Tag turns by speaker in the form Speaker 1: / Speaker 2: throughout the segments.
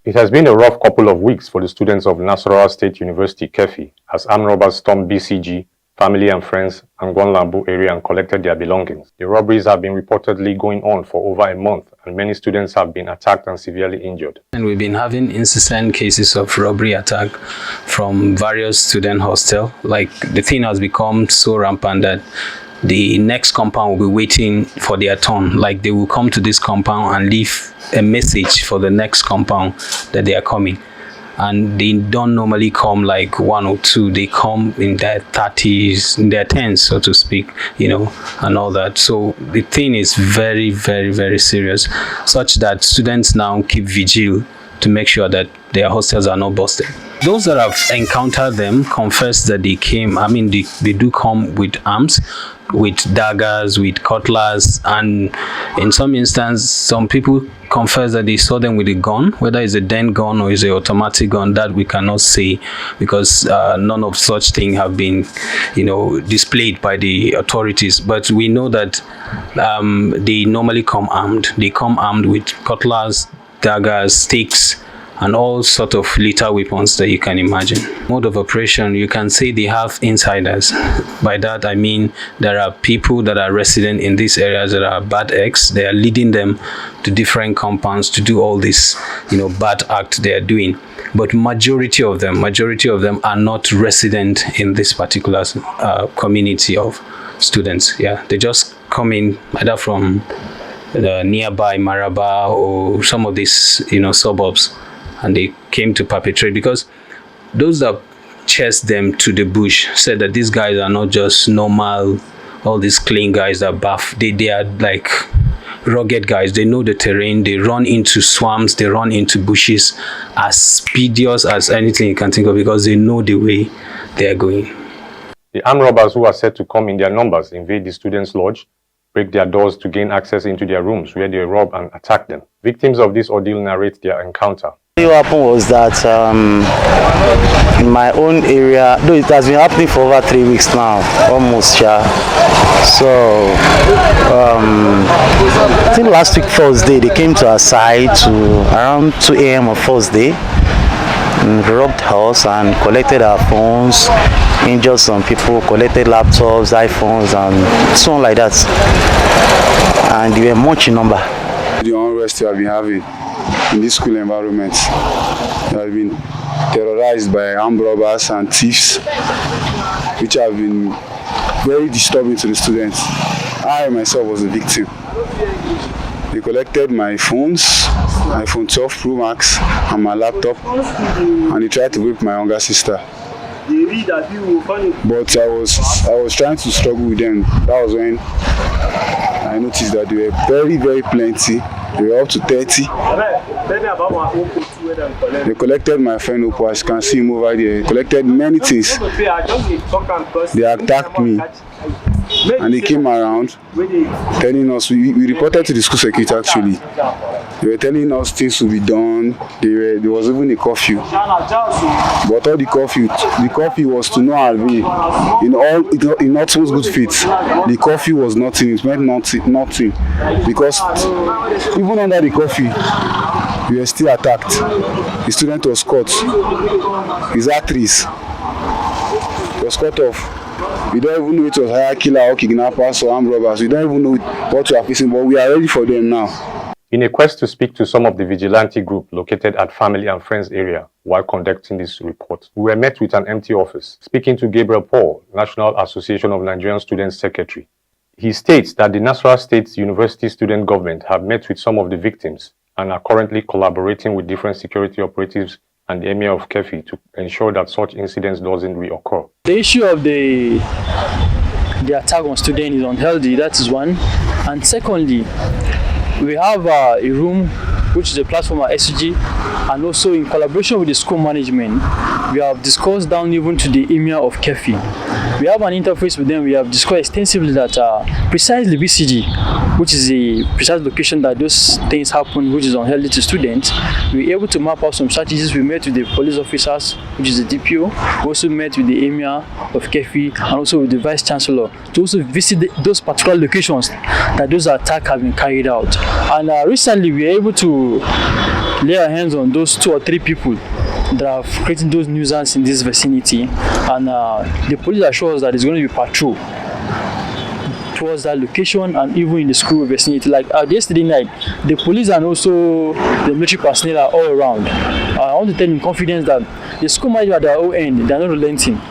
Speaker 1: It has been a rough couple of weeks for the students of Nasarawa State University, Kefi, as armed robbers stormed BCG, family and friends, and Gwanlambu area and collected their belongings. The robberies have been reportedly going on for over a month, and many students have been attacked and severely injured.
Speaker 2: And we've been having incessant cases of robbery attack from various student hostels. Like, the thing has become so rampant that the next compound will be waiting for their turn. Like, they will come to this compound and leave a message for the next compound that they are coming. And they don't normally come like one or two. They come in their 30s, in their 10s, so to speak, you know, and all that. So the thing is very, very, very serious, such that students now keep vigil to make sure that their hostels are not busted. Those that have encountered them confess that they came, they do come with arms, with daggers, with cutlass, and in some instances, some people confess that they saw them with a gun, whether it's a den gun or it's an automatic gun. That we cannot say, because none of such things have been, displayed by the authorities. But we know that they normally come armed. They come armed with cutlass, daggers, sticks, and all sort of lethal weapons that you can imagine. Mode of operation, you can say they have insiders. By that I mean there are people that are resident in these areas that are bad eggs. They are leading them to different compounds to do all this, bad act they are doing. But majority of them are not resident in this particular community of students. Yeah, they just come in either from the nearby Maraba or some of these, suburbs, and they came to perpetrate, because those that chased them to the bush said that these guys are not just normal, all these clean guys that buff. They are like rugged guys. They know the terrain. They run into swamps. They run into bushes as speedious as anything you can think of, because they know the way they are going.
Speaker 1: The armed robbers, who are said to come in their numbers, invade the students' lodge, break their doors to gain access into their rooms, where they rob and attack them. Victims of this ordeal narrate their encounter.
Speaker 3: What happened was that in my own area, though it has been happening for over 3 weeks now, almost, yeah. So I think last week Thursday they came to our side to around 2 a.m. on Thursday, and robbed us and collected our phones, injured some people, collected laptops, iPhones, and so on like that. And they were much in number.
Speaker 4: The unrest we have been having in this school environment, they have been terrorized by armed robbers and thieves, which have been very disturbing to the students. I myself was a victim. They collected my phones, my iPhone 12 Pro Max, and my laptop, and they tried to rape my younger sister. But I was trying to struggle with them. That was when I noticed that they were very, very plenty. They were up to 30. They collected my friend Opo, as you can see him over there. They collected many things. They attacked me. And they came around telling us, we reported to the school security actually. They were telling us things to be done. There was even a curfew. But all the curfew was to no avail. In utmost good faith, the curfew was nothing. It meant nothing. Because even under the curfew, we were still attacked. The student was caught. His arteries was cut off. We don't even know it was hire killer or kidnappers or armed robbers. We don't even know what we are facing, but we are ready for them now.
Speaker 1: In a quest to speak to some of the vigilante group located at Family and Friends area while conducting this report, we were met with an empty office. Speaking to Gabriel Paul, National Association of Nigerian Students Secretary, he states that the Nasarawa State University student government have met with some of the victims and are currently collaborating with different security operatives and the Emir of Kefi to ensure that such incidents doesn't reoccur.
Speaker 5: The issue of the attack on students is unhealthy, that is one. And secondly, we have a room which is a platform at SG, and also in collaboration with the school management, we have discussed down even to the Emir of Kefi. We have an interface with them. We have discussed extensively that precisely BCG, which is the precise location that those things happen, which is unhealthy to students, we were able to map out some strategies. We met with the police officers, which is the DPO. We also met with the Emir of Kefi and also with the Vice Chancellor to also visit those particular locations that those attacks have been carried out. And recently we were able to lay our hands on those 2 or 3 people that are creating those nuisance in this vicinity, and the police assure us that there's going to be patrol towards that location and even in the school vicinity. Like yesterday night, the police and also the military personnel are all around. I want to tell in confidence that the school manager at their own end, they're not relenting.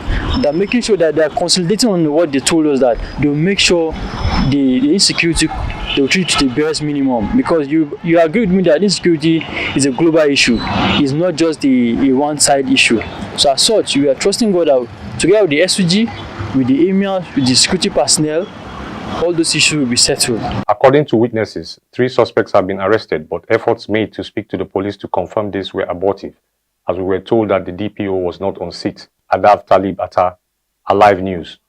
Speaker 5: They're making sure that they're consolidating on what they told us, that they'll make sure the insecurity, they'll treat it to the barest minimum, because you agree with me that insecurity is a global issue. It's not just a one-side issue. So as such, we are trusting God that together with the SUG, with the emir, with the security personnel, all those issues will be settled.
Speaker 1: According to witnesses, 3 suspects have been arrested, but efforts made to speak to the police to confirm this were abortive, as we were told that the DPO was not on seat. Adav Talib Atta, Alive News.